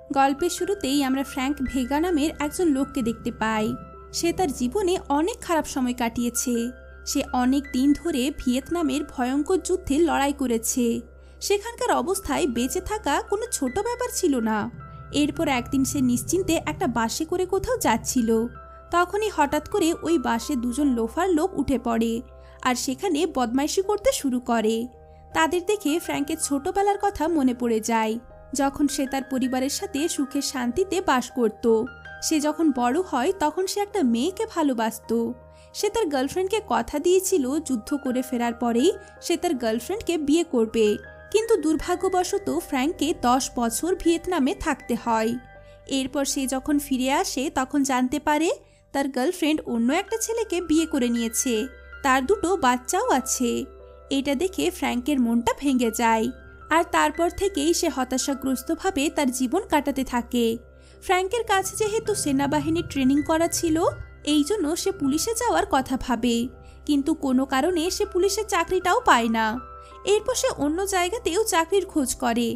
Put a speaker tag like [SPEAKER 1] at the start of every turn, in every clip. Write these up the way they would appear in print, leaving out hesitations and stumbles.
[SPEAKER 1] গল্পের শুরুতেই আমরা ফ্র্যাঙ্ক ভেগা নামের একজন লোককে দেখতে পাই। সে তার জীবনে অনেক খারাপ সময় কাটিয়েছে। সে অনেক দিন ধরে ভিয়েতনামের ভয়ঙ্কর যুদ্ধে লড়াই করেছে। সেখানকার অবস্থায় বেঁচে থাকা কোনো ছোট ব্যাপার ছিল না। এরপর একদিন সে নিশ্চিন্তে একটা বাসে করে কোথাও যাচ্ছিল। তখনই হঠাৎ করে ওই বাসে দুজন লোফার লোক উঠে পড়ে আর সেখানে বদমাইশি করতে শুরু করে। তাদের দেখে ফ্র্যাঙ্কের ছোটবেলার কথা মনে পড়ে যায়, যখন সে তার পরিবারের সাথে সুখে শান্তিতে বাস করত। সে যখন বড় হয় তখন সে একটা মেয়েকে ভালোবাসত। সে তার গার্লফ্রেন্ডকে কথা দিয়েছিল যুদ্ধ করে ফেরার পরেই সে তার গার্লফ্রেন্ডকে বিয়ে করবে, কিন্তু দুর্ভাগ্যবশত ফ্র্যাঙ্ককে 10 বছর ভিয়েতনামে থাকতে হয়। এরপর সে যখন ফিরে আসে তখন জানতে পারে তার গার্লফ্রেন্ড অন্য একটা ছেলেকে বিয়ে করে নিয়েছে, তার দুটো বাচ্চাও আছে। এটা দেখে ফ্র্যাঙ্কের মনটা ভেঙে যায় আর তারপর থেকেই সে হতাশাগ্রস্তভাবে তার জীবন কাটাতে থাকে। ফ্র্যাঙ্কের কাছে যেহেতু সেনাবাহিনীর ট্রেনিং করা ছিল, এই জন্য সে পুলিশে যাওয়ার কথা ভাবে, কিন্তু কোনো কারণে সে পুলিশের চাকরিটাও পায় না। এরপর সে অন্য জায়গাতেও চাকরির খোঁজ করে,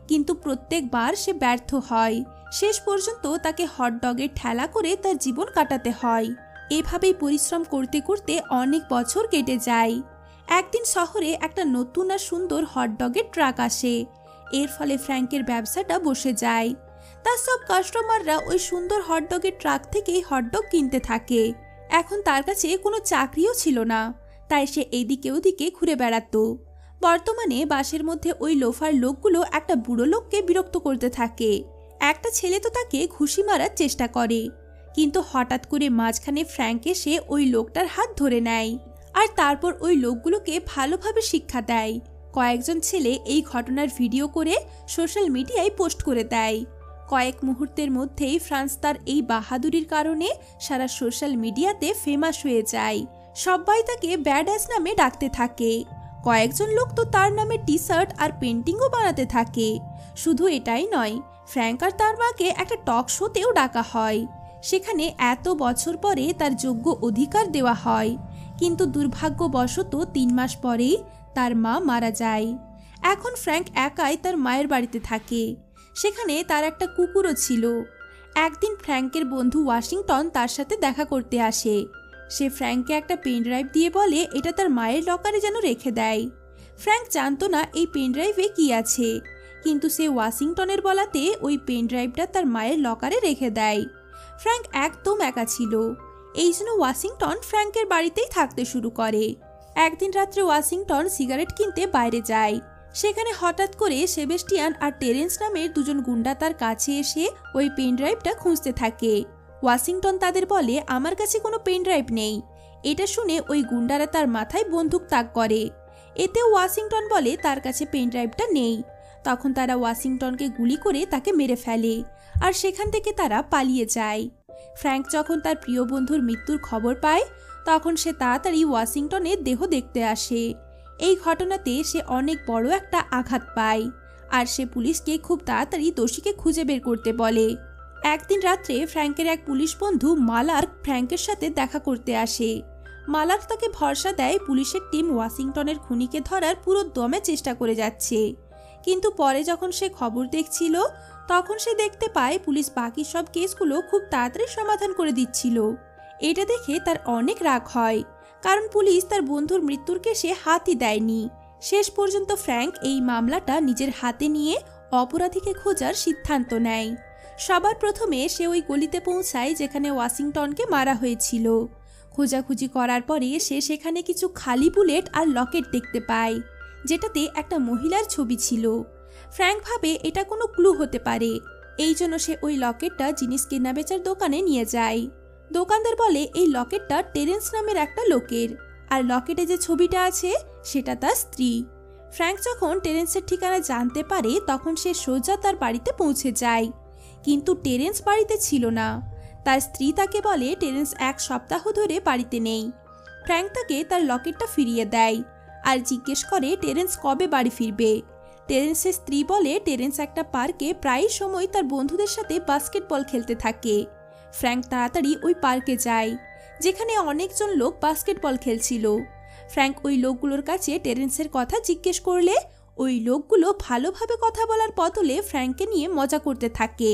[SPEAKER 1] কিন্তু প্রত্যেকবার সে ব্যর্থ হয়। শেষ পর্যন্ত তাকে হটডগের ঠেলা করে তার জীবন কাটাতে হয়। এভাবেই পরিশ্রম করতে করতে অনেক বছর কেটে যায়। একদিন শহরে একটা নতুন আর সুন্দর হটডগের ট্রাক আসে। এর ফলে ফ্র্যাঙ্কের ব্যবসাটা বসে যায়। তার সব কাস্টমাররা ওই সুন্দর হটডগের ট্রাক থেকেই হটডগ কিনতে থাকে। এখন তার কাছে কোনো চাকরিও ছিল না, তাই সে এদিকে ওদিকে ঘুরে বেড়াতো। বর্তমানে বাসের মধ্যে ওই লোফার লোকগুলো একটা বুড়ো লোককে বিরক্ত করতে থাকে। একটা ছেলে তো তাকে ঘুষি মারার চেষ্টা করে, কিন্তু হঠাৎ করে মাঝখানে ফ্র্যাঙ্ক এসে ওই লোকটার হাত ধরে নেয় আর তারপর ওই লোকগুলোকে ভালোভাবে শিক্ষা দেয়। কয়েকজন ছেলে এই ঘটনার ভিডিও করে সোশ্যাল মিডিয়ায় পোস্ট করে দেয়। কয়েক মুহূর্তের মধ্যেই ফ্রান্স তার এই বাহাদুরির কারণে সারা সোশ্যাল মিডিয়াতে ফেমাস হয়ে যায়। সবাই তাকে ব্যাডঅ্যাস নামে ডাকতে থাকে। কয়েকজন লোক তো তার নামে টি-শার্ট আর পেন্টিংও বানাতে থাকে। শুধু এটাই নয়, ফ্র্যাঙ্ক আর তার মাকে একটা টক শোতেও ডাকা হয়। সেখানে এত বছর পরে তার যোগ্য অধিকার দেওয়া হয়, কিন্তু দুর্ভাগ্যবশত 3 মাস পরেই তার মা মারা যায়। এখন ফ্র্যাঙ্ক একাই তার মায়ের বাড়িতে থাকে। সেখানে তার একটা কুকুরও ছিল। একদিন ফ্র্যাঙ্কের বন্ধু ওয়াশিংটন তার সাথে দেখা করতে আসে। সে ফ্র্যাঙ্ককে একটা পেন ড্রাইভ দিয়ে বলে এটা তার মায়ের লকারে যেন রেখে দেয়। ফ্র্যাঙ্ক জানতো না এই পেন ড্রাইভে কি আছে, কিন্তু সে ওয়াশিংটনের বলাতে ওই পেন ড্রাইভটা তার মায়ের লকারে রেখে দেয়। ফ্র্যাঙ্ক একদম একা ছিল, এই জন্য ওয়াশিংটন ফ্র্যাঙ্কের বাড়িতেই থাকতে শুরু করে। একদিন রাত্রে ওয়াশিংটন সিগারেট কিনতে বাইরে যায়। সেখানে হঠাৎ করে সেবেস্টিয়ান আর টেরেন্স নামের দুজন গুন্ডা তার কাছে এসে ওই পেন ড্রাইভটা খুঁজতে থাকে। ওয়াশিংটন তাদের বলে আমার কাছে কোনো পেন ড্রাইভ নেই। এটা শুনে ওই গুন্ডারা তার মাথায় বন্দুক তাক করে। এতে ওয়াশিংটন বলে তার কাছে পেন ড্রাইভটা নেই। তখন তারা ওয়াশিংটনকে গুলি করে তাকে মেরে ফেলে আর সেখান থেকে তারা পালিয়ে যায়। ফ্র্যাঙ্ক যখন তার প্রিয় বন্ধুর মৃত্যুর খবর পায় তখন সে তাড়াতাড়ি ওয়াশিংটনের দেহ দেখতে আসে। এই ঘটনাতে সে অনেক বড় একটা আঘাত পায় আর সে পুলিশকে খুব তাড়াতাড়ি দোষীকে খুঁজে বের করতে বলে। একদিন রাত্রে ফ্র্যাঙ্কের এক পুলিশ বন্ধু মালার্ক ফ্র্যাঙ্কের সাথে দেখা করতে আসে। মালার্ক তাকে ভরসা দেয় পুলিশের টিম ওয়াশিংটনের খুনিকে ধরার পুরো দমে চেষ্টা করে যাচ্ছে, কিন্তু পরে যখন সে খবর দেখছিল তখন সে দেখতে পায় পুলিশ বাকি সব কেসগুলো খুব তাড়াতাড়ি সমাধান করে দিচ্ছিল। এটা দেখে তার অনেক রাগ হয়, কারণ পুলিশ তার বন্ধুর মৃত্যুর কেসে হাতই দেয়নি। শেষ পর্যন্ত ফ্র্যাঙ্ক এই মামলাটা নিজের হাতে নিয়ে অপরাধীকে খোঁজার সিদ্ধান্ত নেয়। সবার প্রথমে সে ওই গলিতে পৌঁছায় যেখানে ওয়াশিংটনকে মারা হয়েছিল। খোঁজাখুঁজি করার পরে সে সেখানে কিছু খালি বুলেট আর লকেট দেখতে পায়, যেটাতে একটা মহিলার ছবি ছিল। ফ্র্যাঙ্ক ভাবে এটা কোনো ক্লু হতে পারে, এই জন্য সে ওই লকেটটা জিনিস কেনাবেচার দোকানে নিয়ে যায়। দোকানদার বলে এই লকেটটা টেরেন্স নামের একটা লোকের, আর লকেটে যে ছবিটা আছে সেটা তার স্ত্রী। ফ্র্যাঙ্ক যখন টেরেন্সের ঠিকানা জানতে পারে তখন সে সোজা তার বাড়িতে পৌঁছে যায়, কিন্তু টেরেন্স বাড়িতে ছিল না। তার স্ত্রী তাকে বলে টেরেন্স 1 সপ্তাহ ধরে বাড়িতে নেই। ফ্র্যাঙ্ক তাকে তার লকেটটা ফিরিয়ে দেয় আর জিজ্ঞেস করে টেরেন্স কবে বাড়ি ফিরবে। টেরেন্সের স্ত্রী বলে টেরেন্স একটা পার্কে প্রায় সময় তার বন্ধুদের সাথে বাস্কেটবল খেলতে থাকে। ফ্র্যাঙ্ক তাড়াতাড়ি ওই পার্কে যায় যেখানে অনেকজন লোক বাস্কেটবল খেলছিল। ফ্র্যাঙ্ক ওই লোকগুলোর কাছে টেরেন্সের কথা জিজ্ঞেস করলে ওই লোকগুলো ভালোভাবে কথা বলার বদলে ফ্র্যাঙ্ককে নিয়ে মজা করতে থাকে।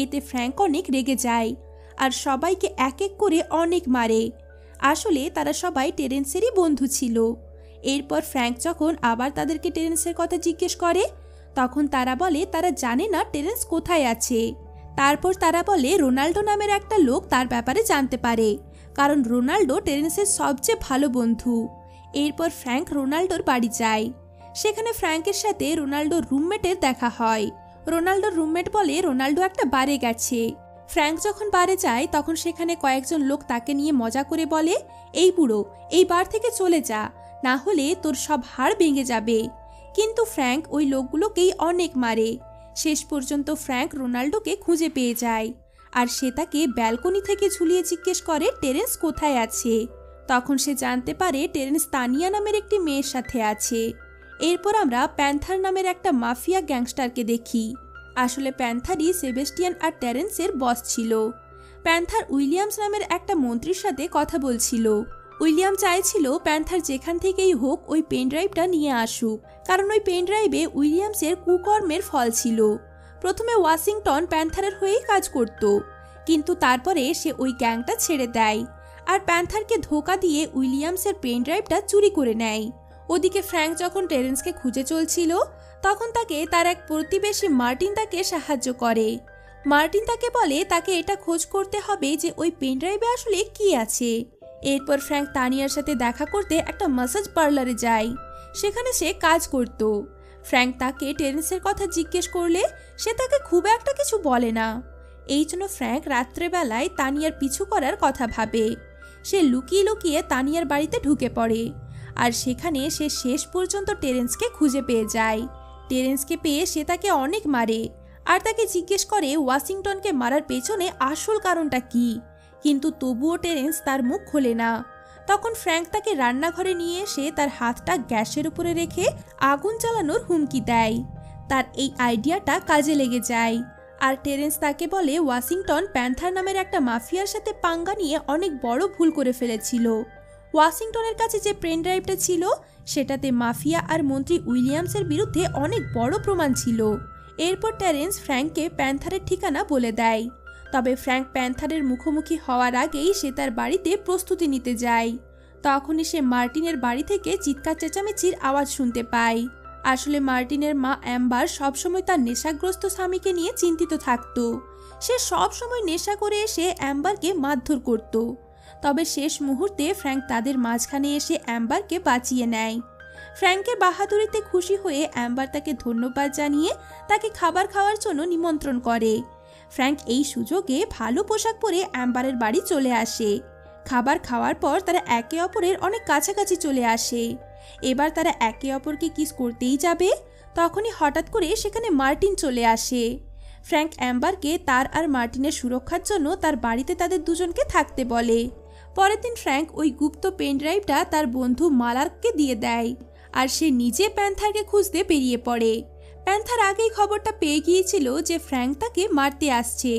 [SPEAKER 1] এতে ফ্র্যাঙ্ক অনেক রেগে যায় আর সবাইকে এক এক করে অনেক মারে। আসলে তারা সবাই টেরেন্সেরই বন্ধু ছিল। এরপর ফ্র্যাঙ্ক যখন আবার তাদেরকে টেরেন্সের কথা জিজ্ঞেস করে, তখন তারা বলে তারা জানে না টেরেন্স কোথায় আছে। তারপর তারা বলে রোনাল্ডো নামের একটা লোক তার ব্যাপারে জানতে পারে, কারণ রোনাল্ডো টেরেন্সের সবচেয়ে ভালো বন্ধু। এরপর ফ্র্যাঙ্ক রোনাল্ডোর বাড়ি যায়। সেখানে ফ্র্যাঙ্কের সাথে রোনাল্ডোর রুমমেটের দেখা হয়। রোনাল্ডোর রুমমেট বলে রোনাল্ডো একটা বারে গেছে। ফ্র্যাঙ্ক যখন বারে যায় তখন সেখানে কয়েকজন লোক তাকে নিয়ে মজা করে বলে, এই বুড়ো, এই বার থেকে চলে যা, না হলে তোর সব হাড় ভেঙে যাবে। কিন্তু ফ্র্যাঙ্ক ওই লোকগুলোকেই অনেক মারে। শেষ পর্যন্ত ফ্র্যাঙ্ক রোনাল্ডোকে খুঁজে পেয়ে যায় আর সে তাকে ব্যালকনি থেকে ঝুলিয়ে জিজ্ঞেস করে টেরেন্স কোথায় আছে। তখন সে জানতে পারে টেরেন্স তানিয়া নামের একটি মেয়ের সাথে আছে। এরপর আমরা প্যান্থার নামের একটা মাফিয়া গ্যাংস্টারকে দেখি। আসলে প্যান্থারই সেবেস্টিয়ান আর টেরেন্সের বস ছিল। প্যান্থার উইলিয়ামস নামের একটা মন্ত্রীর সাথে কথা বলছিল। উইলিয়াম চাইছিল প্যান্থার যেখান থেকেই হোক ওই পেনড্রাইভটা নিয়ে আসুক, কারণ ওই পেনড্রাইভে উইলিয়ামসের কুকর্মের ফল ছিল। প্রথমে ওয়াশিংটন প্যান্থারের হয়েই কাজ করত, কিন্তু তারপরে সে ওই গ্যাংটা ছেড়ে দেয় আর প্যান্থারকে ধোকা দিয়ে উইলিয়ামসের পেনড্রাইভটা চুরি করে নেয়। ওদিকে ফ্র্যাঙ্ক যখন টেরেন্সকে খুঁজে চলছিল তখন তাকে তার এক প্রতিবেশী মার্টিন তাকে সাহায্য করে। মার্টিন তাকে বলে তাকে এটা খোঁজ করতে হবে যে ওই পেনড্রাইভে আসলে কি আছে। এরপর ফ্র্যাঙ্ক তানিয়ার সাথে দেখা করতে একটা ম্যাসাজ পার্লারে যায়। সেখানে সে কাজ করত। ফ্র্যাঙ্ক তাকে টেরেন্সের কথা জিজ্ঞেস করলে সে তাকে খুব একটা কিছু বলে না। এই জন্য ফ্র্যাঙ্ক রাত্রেবেলায় তানিয়ার পিছু করার কথা ভাবে। সে লুকিয়ে লুকিয়ে তানিয়ার বাড়িতে ঢুকে পড়ে আর সেখানে সে শেষ পর্যন্ত টেরেন্সকে খুঁজে পেয়ে যায়। টেরেন্সকে পেয়ে সে তাকে অনেক মারে আর তাকে জিজ্ঞেস করে ওয়াশিংটনকে মারার পেছনে আসল কারণটা কি, কিন্তু তবুও টেরেন্স তার মুখ খোলে না। তখন ফ্র্যাঙ্ক তাকে রান্নাঘরে নিয়ে এসে তার হাতটা গ্যাসের উপরে রেখে আগুন জ্বালানোর হুমকি দেয়। তার এই আইডিয়াটা কাজে লেগে যায় আর টেরেন্স তাকে বলে ওয়াশিংটন প্যান্থার নামের একটা মাফিয়ার সাথে পাঙ্গা নিয়ে অনেক বড় ভুল করে ফেলেছিল। ওয়াশিংটনের কাছে যে পেন ড্রাইভটা ছিল সেটাতে মাফিয়া আর মন্ত্রী উইলিয়ামসের বিরুদ্ধে অনেক বড় প্রমাণ ছিল। এরপর টেরেন্স ফ্র্যাঙ্ককে প্যান্থারের ঠিকানা বলে দেয়। তবে ফ্র্যাঙ্ক প্যান্থারের মুখোমুখি হওয়ার আগেই সে তার বাড়িতে প্রস্তুতি নিতে যায়। তখনই সে মার্টিনের বাড়ি থেকে চিৎকার চেঁচামেচির আওয়াজ শুনতে পায়। আসলে মার্টিনের মা অ্যাম্বার সবসময় তার নেশাগ্রস্ত স্বামীকে নিয়ে চিন্তিত থাকত। সে সবসময় নেশা করে এসে অ্যাম্বারকে মারধর করত। তবে শেষ মুহূর্তে ফ্র্যাঙ্ক তাদের মাঝখানে এসে অ্যাম্বারকে বাঁচিয়ে নেয়। ফ্র্যাঙ্কের বাহাদুরিতে খুশি হয়ে অ্যাম্বার তাকে ধন্যবাদ জানিয়ে তাকে খাবার খাওয়ার জন্য নিমন্ত্রণ করে। ফ্র্যাঙ্ক এই সুযোগে ভালো পোশাক পরে অ্যাম্বারের বাড়ি চলে আসে। খাবার খাওয়ার পর তারা একে অপরের অনেক কাছাকাছি চলে আসে। এবার তারা একে অপরকে কিস করতেই যাবে, তখনই হঠাৎ করে সেখানে মার্টিন চলে আসে। ফ্র্যাঙ্ক অ্যাম্বারকে তার আর মার্টিনের সুরক্ষার জন্য তার বাড়িতে তাদের দুজনকে থাকতে বলে। পরের দিন ফ্র্যাঙ্ক ওই গুপ্ত পেন ড্রাইভটা তার বন্ধু মালার্ককে দিয়ে দেয় আর সে নিজে প্যান্থারকে খুঁজতে বেরিয়ে পড়ে। প্যান্থার আগেই খবরটা পেয়ে গিয়েছিল যে ফ্র্যাঙ্ক তাকে মারতে আসছে।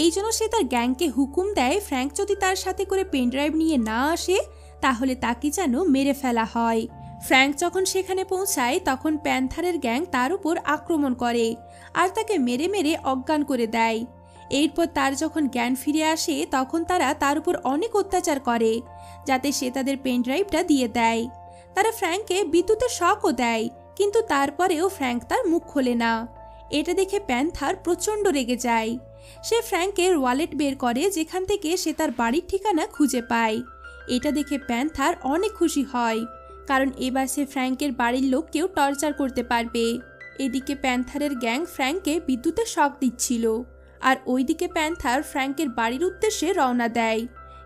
[SPEAKER 1] এই জন্য সে তার গ্যাংকে হুকুম দেয় ফ্র্যাঙ্ক যদি তার সাথে করে পেন ড্রাইভ নিয়ে না আসে তাহলে তাকে যেন মেরে ফেলা হয়। ফ্র্যাঙ্ক যখন সেখানে পৌঁছায় তখন প্যান্থারের গ্যাং তার উপর আক্রমণ করে আর তাকে মেরে মেরে অজ্ঞান করে দেয়। এরপর তার যখন জ্ঞান ফিরে আসে তখন তারা তার উপর অনেক অত্যাচার করে যাতে সে তাদের পেন ড্রাইভটা দিয়ে দেয়। তারা ফ্র্যাঙ্ককে বিদ্যুতের শকও দেয়, কিন্তু তারপরেও ফ্র্যাঙ্ক তার মুখ খোলে না। এটা দেখে প্যান্থার প্রচণ্ড রেগে যায়। সে ফ্র্যাঙ্কের ওয়ালেট বের করে যেখান থেকে সে তার বাড়ির ঠিকানা খুঁজে পায়। এটা দেখে প্যান্থার অনেক খুশি হয়, কারণ এবার সে ফ্র্যাঙ্কের বাড়ির লোককেও টর্চার করতে পারবে। এদিকে প্যান্থারের গ্যাং ফ্র্যাঙ্ককে বিদ্যুতের শক দিচ্ছিল আর ওইদিকে প্যান্থার ফ্র্যাঙ্কের বাড়ির উদ্দেশ্যে রওনা দেয়।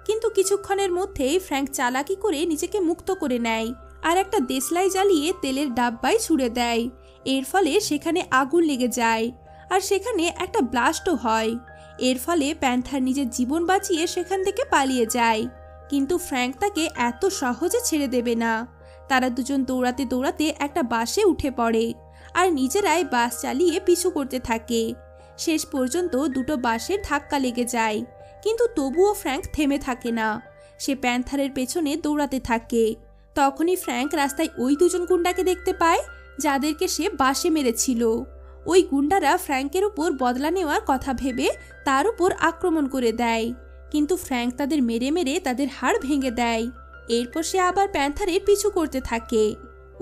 [SPEAKER 1] কিন্তু কিছুক্ষণের মধ্যেই ফ্র্যাঙ্ক চালাকি করে নিজেকে মুক্ত করে নেয় আর একটা দেশলাই জ্বালিয়ে তেলের ডাব্বায় ছুড়ে দেয়। এর ফলে সেখানে আগুন লেগে যায় আর সেখানে একটা ব্লাস্টও হয়। এর ফলে প্যান্থার নিজের জীবন বাঁচিয়ে সেখান থেকে পালিয়ে যায়, কিন্তু ফ্র্যাঙ্ক তাকে এত সহজে ছেড়ে দেবে না। তারা দুজন দৌড়াতে দৌড়াতে একটা বাসে উঠে পড়ে আর নিজেরাই বাস চালিয়ে পিছু করতে থাকে। শেষ পর্যন্ত দুটো বাসের ধাক্কা লেগে যায়, কিন্তু তবুও ফ্র্যাঙ্ক থেমে থাকে না। সে প্যান্থারের পেছনে দৌড়াতে থাকে। তখনই ফ্র্যাঙ্ক রাস্তায় ওই দুজন গুন্ডাকে দেখতে পায় যাদেরকে সে বাসে মেরেছিল। ওই গুন্ডারা ফ্র্যাঙ্কের উপর বদলা নেওয়ার কথা ভেবে তার উপর আক্রমণ করে দেয়, কিন্তু ফ্র্যাঙ্ক তাদের মেরে মেরে তাদের হাড় ভেঙে দেয়। এরপর সে আবার প্যান্থারের পিছু করতে থাকে।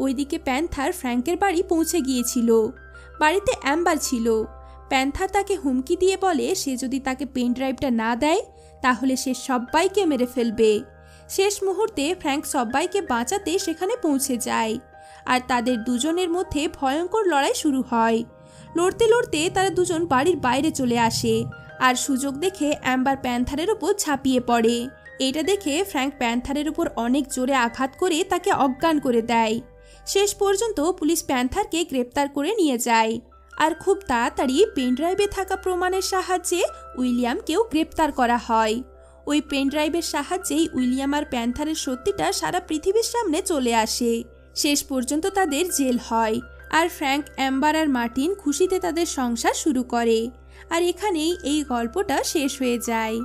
[SPEAKER 1] ওইদিকে প্যান্থার ফ্র্যাঙ্কের বাড়ি পৌঁছে গিয়েছিল। বাড়িতে অ্যাম্বার ছিল। প্যান্থার তাকে হুমকি দিয়ে বলে সে যদি তাকে পেন ড্রাইভটা না দেয় তাহলে সে সবাইকে মেরে ফেলবে। শেষ মুহূর্তে ফ্র্যাঙ্ক সবাইকে বাঁচাতে সেখানে পৌঁছে যায়, আর তাদের দুজনের মধ্যে ভয়ঙ্কর লড়াই শুরু হয়। লড়তে লড়তে তারা দুজন বাড়ির বাইরে চলে আসে, আর সুযোগ দেখে অ্যাম্বার প্যান্থারের উপর ঝাঁপিয়ে পড়ে। এটা দেখে ফ্র্যাঙ্ক প্যান্থারের উপর অনেক জোরে আঘাত করে তাকে অজ্ঞান করে দেয়। শেষ পর্যন্ত পুলিশ প্যান্থারকে গ্রেপ্তার করে নিয়ে যায়, আর খুব তাড়াতাড়ি পেনড্রাইভে থাকা প্রমাণের সাহায্যে উইলিয়ামকেও গ্রেপ্তার করা হয়। ওই পেনড্রাইভের সাহায্যেই উইলিয়াম আর প্যান্থারের সত্যিটা সারা পৃথিবীর সামনে চলে আসে। শেষ পর্যন্ত তাদের জেল হয়, আর ফ্র্যাঙ্ক, অ্যাম্বার আর মার্টিন খুশিতে তাদের সংসার শুরু করে। আর এখানেই এই গল্পটা শেষ হয়ে যায়।